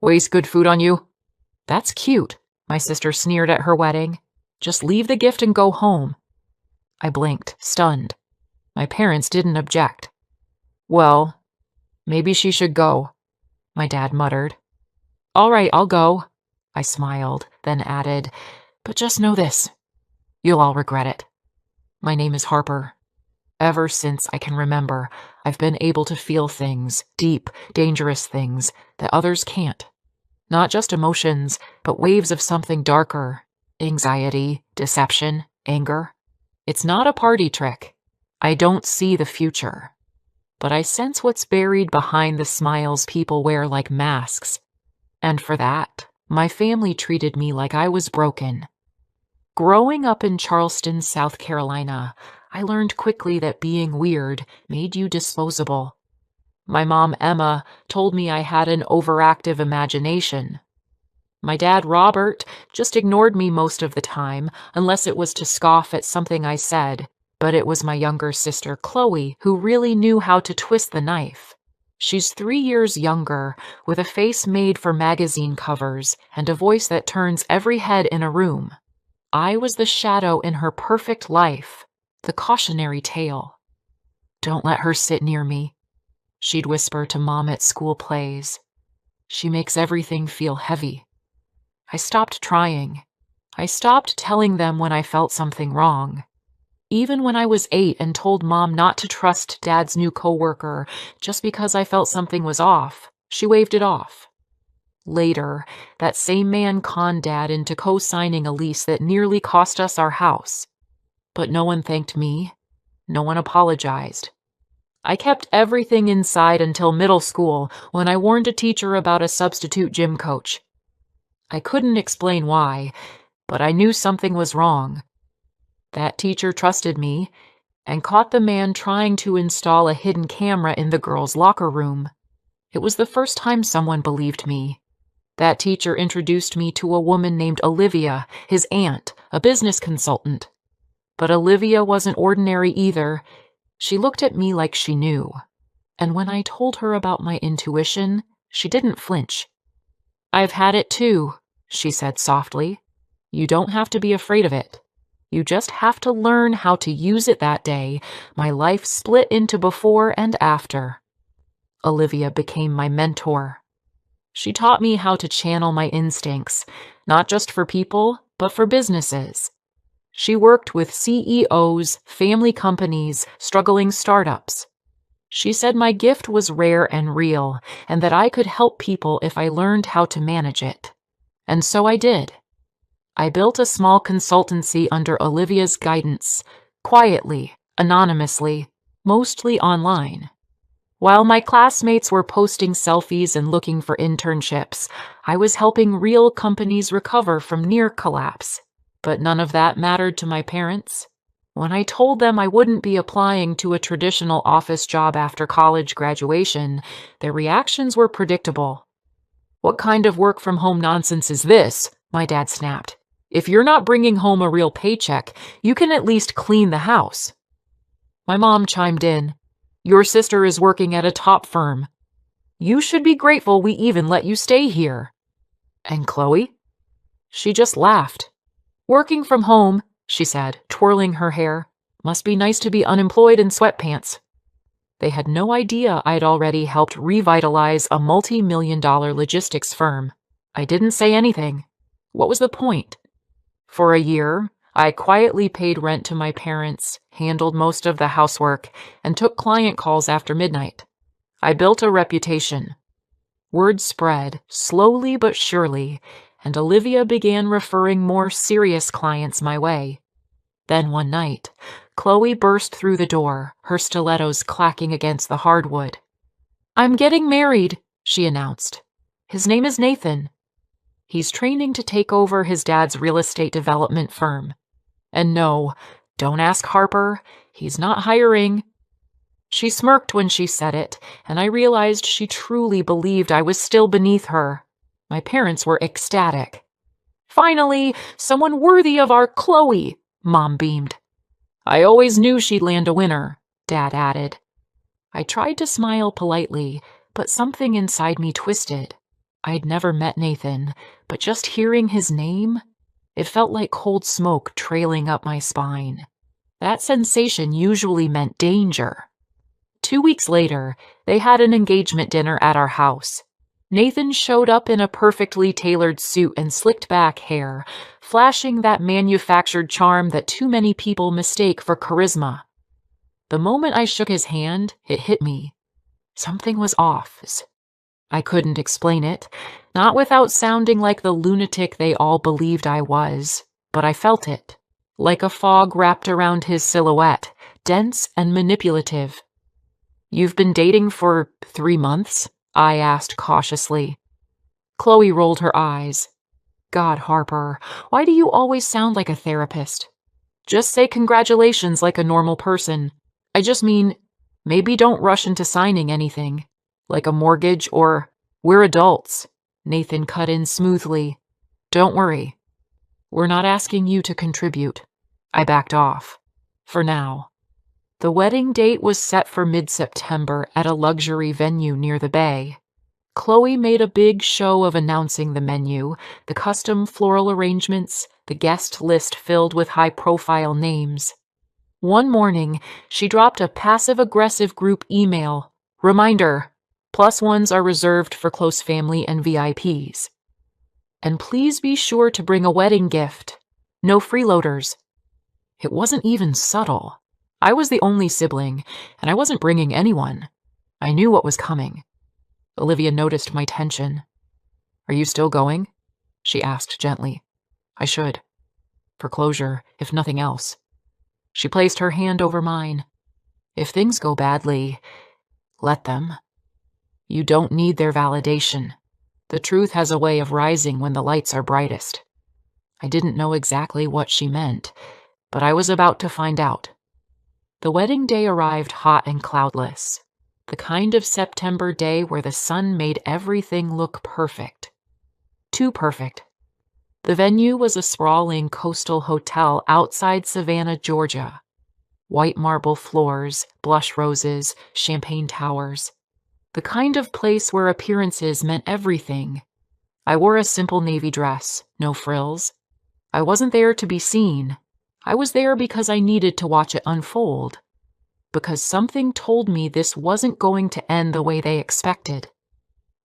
Waste good food on you? That's cute, my sister sneered at her wedding. Just leave the gift and go home. I blinked, stunned. My parents didn't object. Well, maybe she should go, my dad muttered. All right, I'll go. I smiled, then added, but just know this. You'll all regret it. My name is Harper. Ever since I can remember, I've been able to feel things, deep, dangerous things, that others can't. Not just emotions, but waves of something darker. Anxiety, deception, anger. It's not a party trick. I don't see the future. But I sense what's buried behind the smiles people wear like masks. And for that, my family treated me like I was broken. Growing up in Charleston, South Carolina, I learned quickly that being weird made you disposable. My mom, Emma, told me I had an overactive imagination. My dad, Robert, just ignored me most of the time, unless it was to scoff at something I said. But it was my younger sister, Chloe, who really knew how to twist the knife. She's 3 years younger, with a face made for magazine covers and a voice that turns every head in a room. I was the shadow in her perfect life, the cautionary tale. Don't let her sit near me, she'd whisper to Mom at school plays. She makes everything feel heavy. I stopped trying. I stopped telling them when I felt something wrong. Even when I was 8 and told Mom not to trust Dad's new coworker just because I felt something was off, she waved it off. Later, that same man conned Dad into co-signing a lease that nearly cost us our house. But no one thanked me. No one apologized. I kept everything inside until middle school when I warned a teacher about a substitute gym coach. I couldn't explain why, but I knew something was wrong. That teacher trusted me and caught the man trying to install a hidden camera in the girls' locker room. It was the first time someone believed me. That teacher introduced me to a woman named Olivia, his aunt, a business consultant. But Olivia wasn't ordinary either. She looked at me like she knew. And when I told her about my intuition, she didn't flinch. I've had it too, she said softly. You don't have to be afraid of it. You just have to learn how to use it that day. My life split into before and after. Olivia became my mentor. She taught me how to channel my instincts, not just for people, but for businesses. She worked with CEOs, family companies, struggling startups. She said my gift was rare and real, and that I could help people if I learned how to manage it. And so I did. I built a small consultancy under Olivia's guidance, quietly, anonymously, mostly online. While my classmates were posting selfies and looking for internships, I was helping real companies recover from near collapse. But none of that mattered to my parents. When I told them I wouldn't be applying to a traditional office job after college graduation, their reactions were predictable. What kind of work-from-home nonsense is this? My dad snapped. If you're not bringing home a real paycheck, you can at least clean the house. My mom chimed in. Your sister is working at a top firm. You should be grateful we even let you stay here. And Chloe? She just laughed. Working from home, she said, twirling her hair. Must be nice to be unemployed in sweatpants. They had no idea I'd already helped revitalize a multi-million-dollar logistics firm. I didn't say anything. What was the point? For a year, I quietly paid rent to my parents, handled most of the housework, and took client calls after midnight. I built a reputation. Word spread, slowly but surely, and Olivia began referring more serious clients my way. Then one night, Chloe burst through the door, her stilettos clacking against the hardwood. I'm getting married, she announced. His name is Nathan. He's training to take over his dad's real estate development firm. And no, don't ask Harper, he's not hiring. She smirked when she said it, and I realized she truly believed I was still beneath her. My parents were ecstatic. Finally, someone worthy of our Chloe, Mom beamed. I always knew she'd land a winner, Dad added. I tried to smile politely, but something inside me twisted. I'd never met Nathan, but just hearing his name, it felt like cold smoke trailing up my spine. That sensation usually meant danger. 2 weeks later, they had an engagement dinner at our house. Nathan showed up in a perfectly tailored suit and slicked back hair, flashing that manufactured charm that too many people mistake for charisma. The moment I shook his hand, it hit me. Something was off. I couldn't explain it, not without sounding like the lunatic they all believed I was, but I felt it, like a fog wrapped around his silhouette, dense and manipulative. "You've been dating for 3 months?" I asked cautiously. Chloe rolled her eyes. "God, Harper, why do you always sound like a therapist? Just say congratulations like a normal person. I just mean, maybe don't rush into signing anything, like a mortgage or we're adults." Nathan cut in smoothly. "Don't worry. We're not asking you to contribute." I backed off. For now. The wedding date was set for mid-September at a luxury venue near the bay. Chloe made a big show of announcing the menu, the custom floral arrangements, the guest list filled with high-profile names. One morning, she dropped a passive-aggressive group email. "Reminder, +1s are reserved for close family and VIPs. And please be sure to bring a wedding gift. No freeloaders." It wasn't even subtle. I was the only sibling, and I wasn't bringing anyone. I knew what was coming. Olivia noticed my tension. "Are you still going?" she asked gently. "I should. For closure, if nothing else." She placed her hand over mine. "If things go badly, let them. You don't need their validation. The truth has a way of rising when the lights are brightest." I didn't know exactly what she meant, but I was about to find out. The wedding day arrived hot and cloudless, the kind of September day where the sun made everything look perfect. Too perfect. The venue was a sprawling coastal hotel outside Savannah, Georgia. White marble floors, blush roses, champagne towers. The kind of place where appearances meant everything. I wore a simple navy dress, no frills. I wasn't there to be seen. I was there because I needed to watch it unfold. Because something told me this wasn't going to end the way they expected.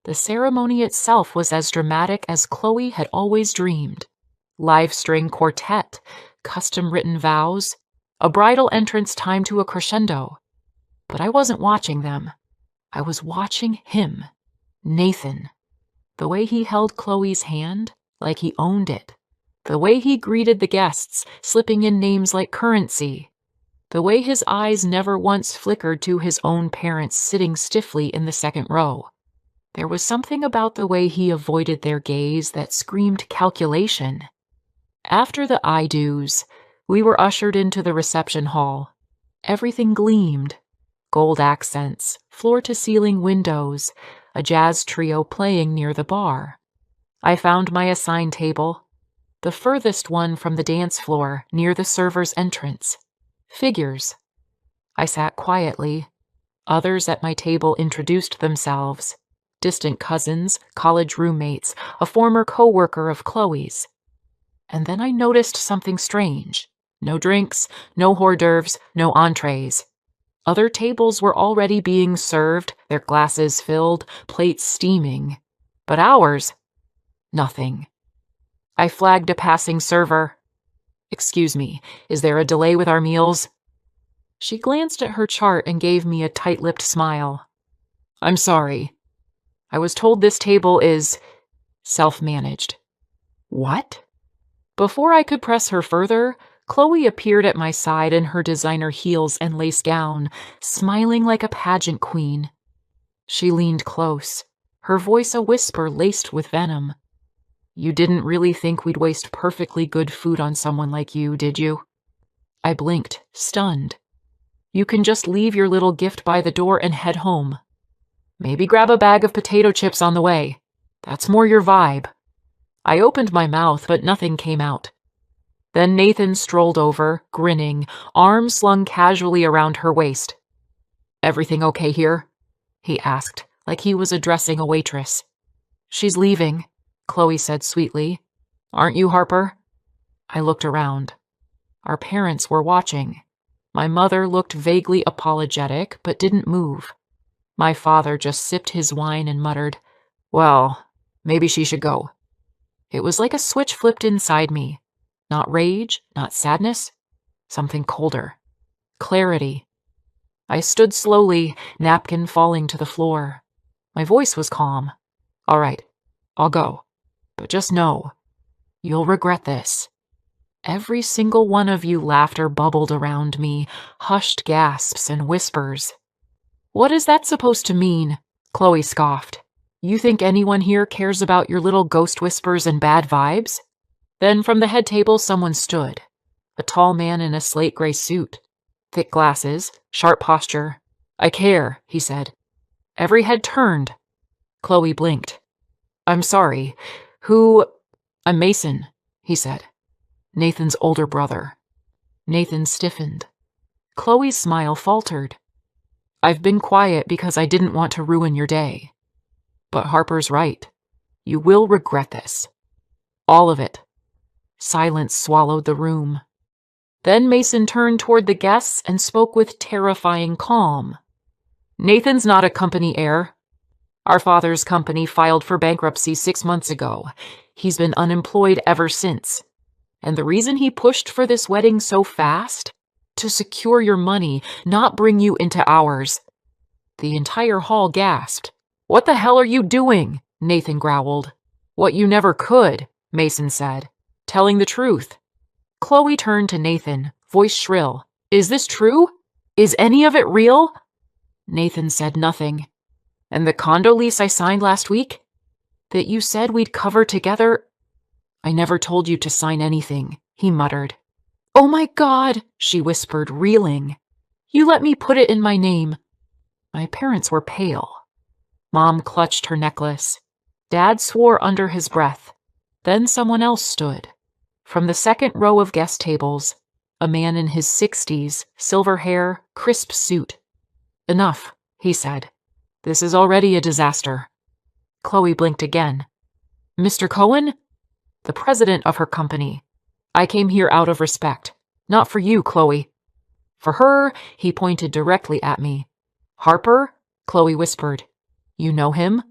The ceremony itself was as dramatic as Chloe had always dreamed. Live string quartet, custom-written vows, a bridal entrance timed to a crescendo. But I wasn't watching them. I was watching him, Nathan. The way he held Chloe's hand, like he owned it. The way he greeted the guests, slipping in names like currency. The way his eyes never once flickered to his own parents sitting stiffly in the second row. There was something about the way he avoided their gaze that screamed calculation. After the I-dos, we were ushered into the reception hall. Everything gleamed. Gold accents, floor-to-ceiling windows, a jazz trio playing near the bar. I found my assigned table. The furthest one from the dance floor, near the server's entrance. Figures. I sat quietly. Others at my table introduced themselves. Distant cousins, college roommates, a former co-worker of Chloe's. And then I noticed something strange. No drinks, no hors d'oeuvres, no entrees. Other tables were already being served, their glasses filled, plates steaming. But ours? Nothing. I flagged a passing server. "Excuse me, is there a delay with our meals?" She glanced at her chart and gave me a tight-lipped smile. "I'm sorry. I was told this table is self-managed." "What?" Before I could press her further, Chloe appeared at my side in her designer heels and lace gown, smiling like a pageant queen. She leaned close, her voice a whisper laced with venom. "You didn't really think we'd waste perfectly good food on someone like you, did you?" I blinked, stunned. "You can just leave your little gift by the door and head home. Maybe grab a bag of potato chips on the way. That's more your vibe." I opened my mouth, but nothing came out. Then Nathan strolled over, grinning, arms slung casually around her waist. "Everything okay here?" he asked, like he was addressing a waitress. She's leaving, Chloe said sweetly. Aren't you, Harper? I looked around. Our parents were watching. My mother looked vaguely apologetic, but didn't move. My father just sipped his wine and muttered, "Well, maybe she should go." It was like a switch flipped inside me. Not rage, not sadness, something colder. Clarity. I stood slowly, napkin falling to the floor. My voice was calm. "All right, I'll go. But just know, you'll regret this." Every single one of you laughter bubbled around me, hushed gasps and whispers. "What is that supposed to mean?" Chloe scoffed. "You think anyone here cares about your little ghost whispers and bad vibes?" Then from the head table someone stood. A tall man in a slate gray suit. Thick glasses, sharp posture. "I care," he said. Every head turned. Chloe blinked. "I'm sorry. Who—" "I'm Mason," he said. "Nathan's older brother." Nathan stiffened. Chloe's smile faltered. "I've been quiet because I didn't want to ruin your day. But Harper's right. You will regret this. All of it." Silence swallowed the room. Then Mason turned toward the guests and spoke with terrifying calm. "Nathan's not a company heir. Our father's company filed for bankruptcy 6 months ago. He's been unemployed ever since. And the reason he pushed for this wedding so fast? To secure your money, not bring you into ours." The entire hall gasped. "What the hell are you doing?" Nathan growled. "What you never could," Mason said. "Telling the truth." Chloe turned to Nathan, voice shrill. "Is this true? Is any of it real?" Nathan said nothing. "And the condo lease I signed last week? That you said we'd cover together?" "I never told you to sign anything," he muttered. "Oh my God," she whispered, reeling. "You let me put it in my name." My parents were pale. Mom clutched her necklace. Dad swore under his breath. Then someone else stood. From the second row of guest tables, a man in his 60s, silver hair, crisp suit. "Enough," he said. "This is already a disaster." Chloe blinked again. "Mr. Cohen?" "The president of her company. I came here out of respect. Not for you, Chloe." "For her," he pointed directly at me. "Harper?" Chloe whispered. "You know him?"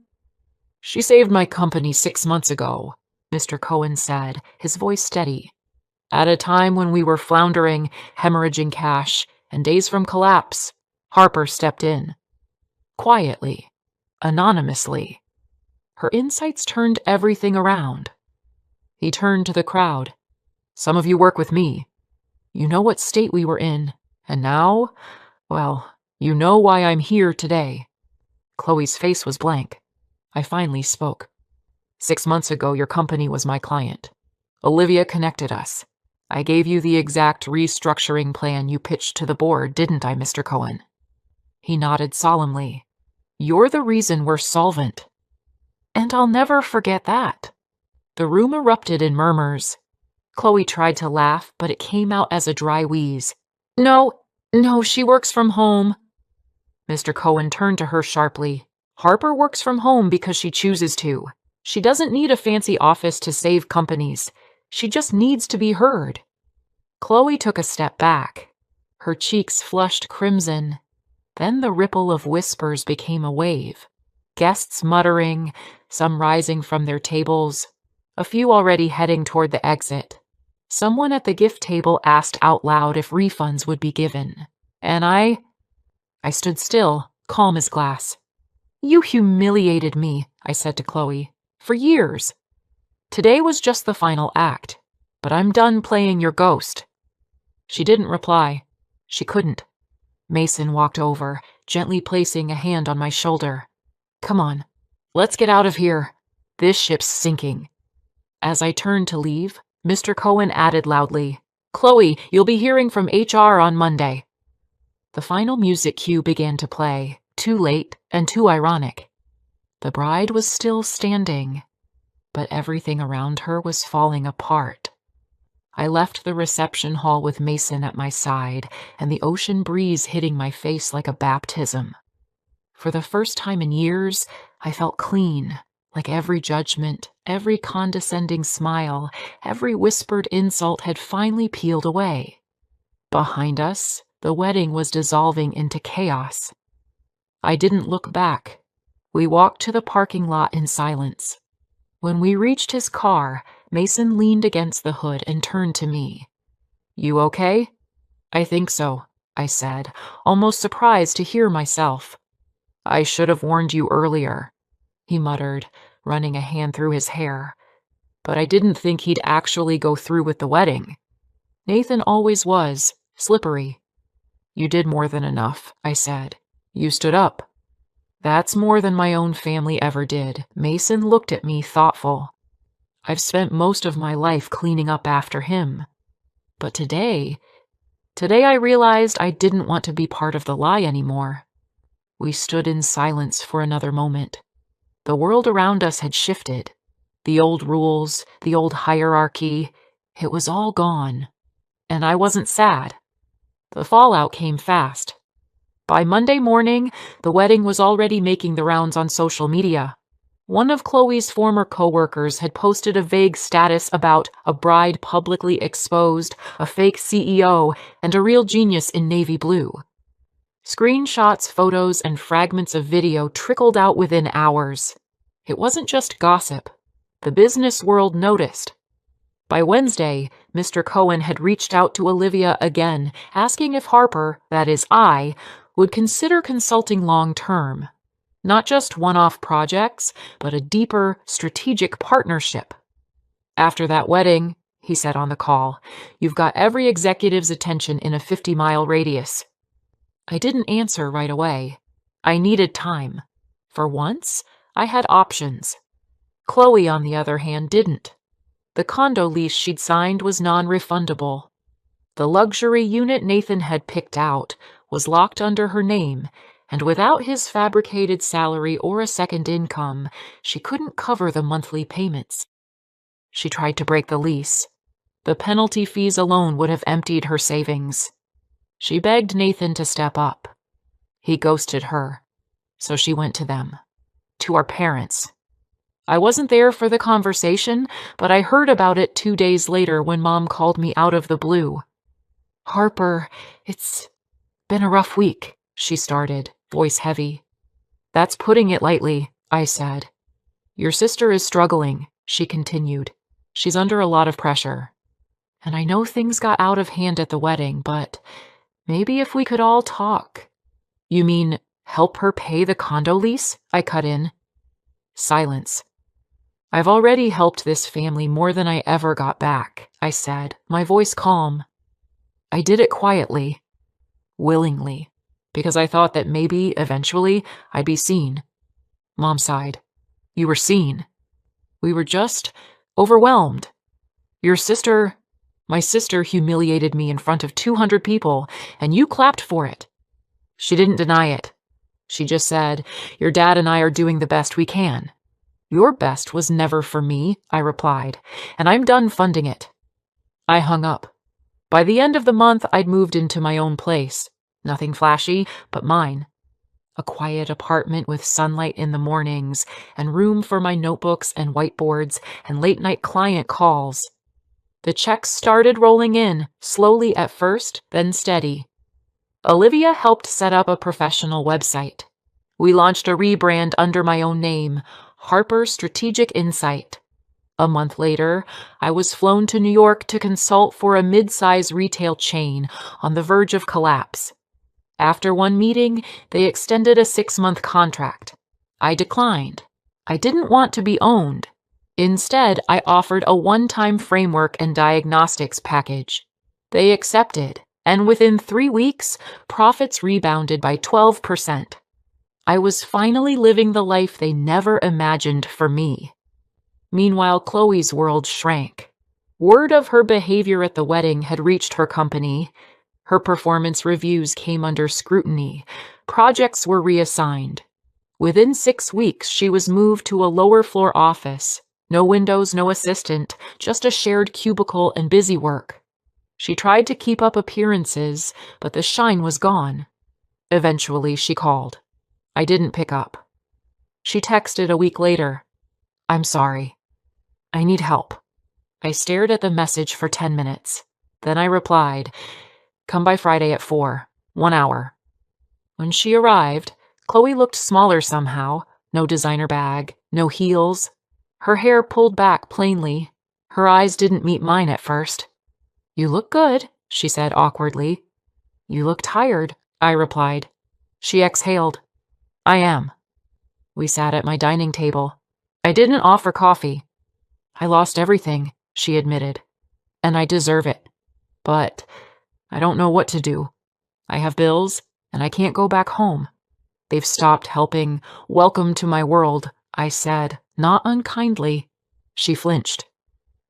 "She saved my company 6 months ago," Mr. Cohen said, his voice steady. "At a time when we were floundering, hemorrhaging cash, and days from collapse, Harper stepped in. Quietly. Anonymously. Her insights turned everything around." He turned to the crowd. "Some of you work with me. You know what state we were in, and now, well, you know why I'm here today." Chloe's face was blank. I finally spoke. 6 months ago, your company was my client. Olivia connected us. I gave you the exact restructuring plan you pitched to the board, didn't I, Mr. Cohen?" He nodded solemnly. "You're the reason we're solvent." And I'll never forget that. The room erupted in murmurs. Chloe tried to laugh, but it came out as a dry wheeze. No, she works from home." Mr. Cohen turned to her sharply. "Harper works from home because she chooses to. She doesn't need a fancy office to save companies. She just needs to be heard." Chloe took a step back. Her cheeks flushed crimson. Then the ripple of whispers became a wave. Guests muttering, some rising from their tables, a few already heading toward the exit. Someone at the gift table asked out loud if refunds would be given. And I stood still, calm as glass. "You humiliated me," I said to Chloe, "for years. Today was just the final act, but I'm done playing your ghost." She didn't reply. She couldn't. Mason walked over, gently placing a hand on my shoulder. "Come on, let's get out of here. This ship's sinking." As I turned to leave, Mr. Cohen added loudly, "Chloe, you'll be hearing from HR on Monday." The final music cue began to play, too late and too ironic. The bride was still standing, but everything around her was falling apart. I left the reception hall with Mason at my side and the ocean breeze hitting my face like a baptism. For the first time in years, I felt clean, Like every judgment, every condescending smile, every whispered insult had finally peeled away. Behind us, the wedding was dissolving into chaos. I didn't look back. We walked to the parking lot in silence. When we reached his car, Mason leaned against the hood and turned to me. "You okay?" "I think so," I said, almost surprised to hear myself. "I should have warned you earlier," he muttered, running a hand through his hair. "But I didn't think he'd actually go through with the wedding." Nathan always was, slippery. "You did more than enough," I said. "You stood up." "That's more than my own family ever did." Mason looked at me thoughtful. "I've spent most of my life cleaning up after him. But today I realized I didn't want to be part of the lie anymore." We stood in silence for another moment. The world around us had shifted. The old rules, the old hierarchy, it was all gone. And I wasn't sad. The fallout came fast. By Monday morning, the wedding was already making the rounds on social media. One of Chloe's former coworkers had posted a vague status about a bride publicly exposed, a fake CEO, and a real genius in navy blue. Screenshots, photos, and fragments of video trickled out within hours. It wasn't just gossip. The business world noticed. By Wednesday, Mr. Cohen had reached out to Olivia again, asking if Harper, that is I, would consider consulting long-term. Not just one-off projects, but a deeper, strategic partnership. "After that wedding," he said on the call, "you've got every executive's attention in a 50-mile radius." I didn't answer right away. I needed time. For once, I had options. Chloe, on the other hand, didn't. The condo lease she'd signed was non-refundable. The luxury unit Nathan had picked out was locked under her name, and without his fabricated salary or a second income, she couldn't cover the monthly payments. She tried to break the lease. The penalty fees alone would have emptied her savings. She begged Nathan to step up. He ghosted her, so she went to them, to our parents. I wasn't there for the conversation, but I heard about it 2 days later when Mom called me out of the blue. "Harper, it's been a rough week," she started, voice heavy. "That's putting it lightly," I said. "Your sister is struggling," she continued. "She's under a lot of pressure. And I know things got out of hand at the wedding, but maybe if we could all talk." "You mean help her pay the condo lease?" I cut in. Silence. "I've already helped this family more than I ever got back," I said, my voice calm. I did it quietly, willingly, because I thought that maybe, eventually, I'd be seen. Mom sighed. "You were seen. We were just overwhelmed. My sister humiliated me in front of 200 people, and you clapped for it." She didn't deny it. She just said, "Your dad and I are doing the best we can." "Your best was never for me," I replied, "and I'm done funding it." I hung up. By the end of the month, I'd moved into my own place. Nothing flashy, but mine. A quiet apartment with sunlight in the mornings, and room for my notebooks and whiteboards and late-night client calls. The checks started rolling in, slowly at first, then steady. Olivia helped set up a professional website. We launched a rebrand under my own name, Harper Strategic Insight. A month later, I was flown to New York to consult for a mid-size retail chain on the verge of collapse. After one meeting, they extended a 6-month contract. I declined. I didn't want to be owned. Instead, I offered a one-time framework and diagnostics package. They accepted, and within 3 weeks, profits rebounded by 12%. I was finally living the life they never imagined for me. Meanwhile, Chloe's world shrank. Word of her behavior at the wedding had reached her company. Her performance reviews came under scrutiny. Projects were reassigned. Within 6 weeks, she was moved to a lower-floor office. No windows, no assistant, just a shared cubicle and busy work. She tried to keep up appearances, but the shine was gone. Eventually, she called. I didn't pick up. She texted a week later. I'm sorry. I need help. I stared at the message for 10 minutes. Then I replied, come by Friday at 4, 1 hour. When she arrived, Chloe looked smaller somehow. No designer bag, no heels. Her hair pulled back plainly. Her eyes didn't meet mine at first. You look good, she said awkwardly. You look tired, I replied. She exhaled. I am. We sat at my dining table. I didn't offer coffee. I lost everything, she admitted, and I deserve it. But I don't know what to do. I have bills, and I can't go back home. They've stopped helping. Welcome to my world, I said, not unkindly. She flinched.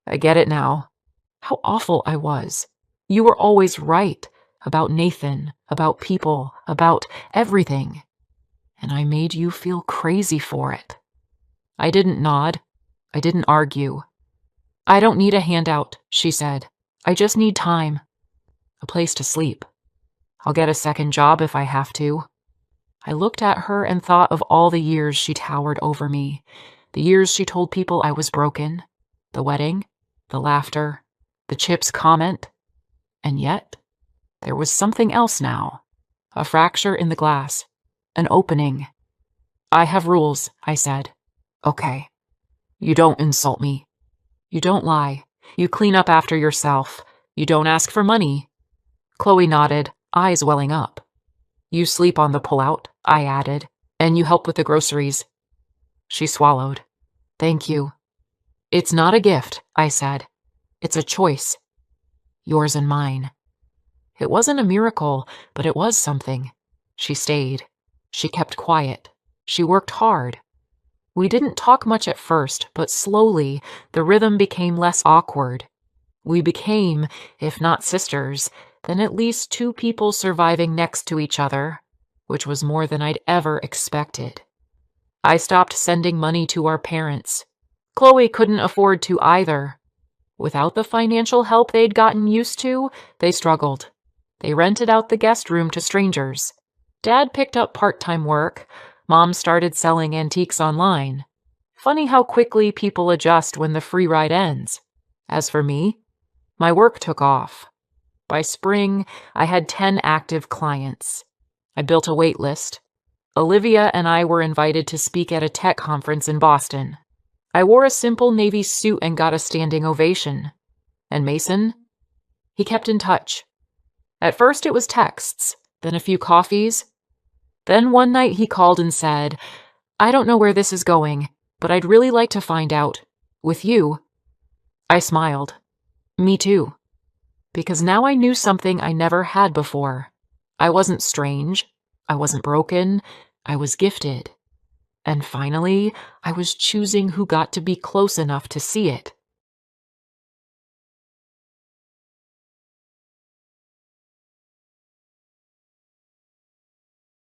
I get it now. How awful I was. You were always right about Nathan, about people, about everything. And I made you feel crazy for it. I didn't nod. I didn't argue. I don't need a handout, she said. I just need time. A place to sleep. I'll get a second job if I have to. I looked at her and thought of all the years she towered over me, the years she told people I was broken, the wedding, the laughter, the Chip's comment. And yet, there was something else now, a fracture in the glass, an opening. I have rules, I said. Okay. You don't insult me. You don't lie. You clean up after yourself. You don't ask for money. Chloe nodded, eyes welling up. You sleep on the pullout, I added, and you help with the groceries. She swallowed. Thank you. It's not a gift, I said. It's a choice. Yours and mine. It wasn't a miracle, but it was something. She stayed. She kept quiet. She worked hard. We didn't talk much at first, but slowly the rhythm became less awkward. We became, if not sisters, then at least two people surviving next to each other, which was more than I'd ever expected. I stopped sending money to our parents. Chloe couldn't afford to either. Without the financial help they'd gotten used to, they struggled. They rented out the guest room to strangers. Dad picked up part-time work. Mom started selling antiques online. Funny how quickly people adjust when the free ride ends. As for me, my work took off. By spring, I had 10 active clients. I built a wait list. Olivia and I were invited to speak at a tech conference in Boston. I wore a simple navy suit and got a standing ovation. And Mason? He kept in touch. At first it was texts, then a few coffees. Then one night he called and said, I don't know where this is going, but I'd really like to find out. With you. I smiled. Me too. Because now I knew something I never had before. I wasn't strange. I wasn't broken. I was gifted. And finally, I was choosing who got to be close enough to see it.